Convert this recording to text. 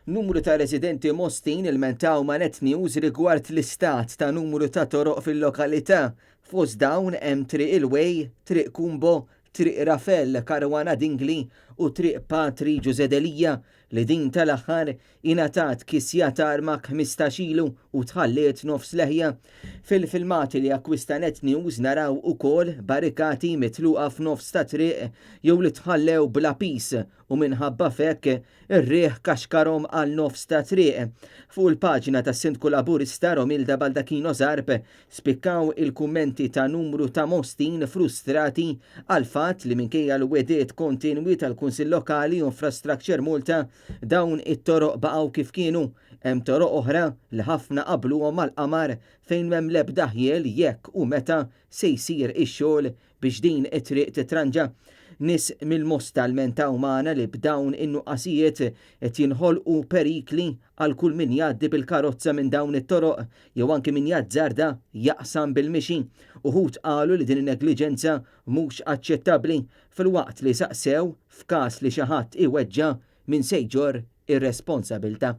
Numru ta' residenti Mostin ilmentaw ma' net news rigward l-istat ta' numru ta' toroq fil-lokalità. Fost dawn hemm Triq il-Wej, Triq Cumbo, Triq Rafel Caruana Dingli u Triq Gużè Delia li din tal-aħħar ingħatat kisja tarmak ħmistax ilu u tħalliet nofs leħja. Fil-filmati li akkwista net news naraw ukoll barikati mitluqa f'nofs ta' triq jew li tħallew bla pis u minħabba fekk ir-riħ kaxkarhom għal nofs ta' triq. Fuq il-paġina tas-Sindku Laburista Romilda Baldacchino Zarb spikkaw il-kummenti ta' numru ta' Mostin frustrati għal fatt li minkejja l-wediet kontinwi tal-Kunsill Lokali u Infrastructure Malta dawn it-toroq baqgħu kif kienu. Hemm toroq oħra li ħafna qabluhom mal-qamar fejn m'hemm l-ebda ħiel jekk u meta se jsir ix-xogħol biex din it-triq titranġa. Nies mill-Mosta ilmentaw magħna li b'dawn in-nuqqasijiet qed jinħolqu perikli għal kull min jgħaddi bil-karozza minn dawn it-toroq jew anke min jazzarda jaqsam bil-mixi. Uħud qalu li din in-negliġenza mhux aċċettabbli filwaqt li saqsew f'każ li xi ħadd iweġġa' min se jġorr ir-responsabbiltà.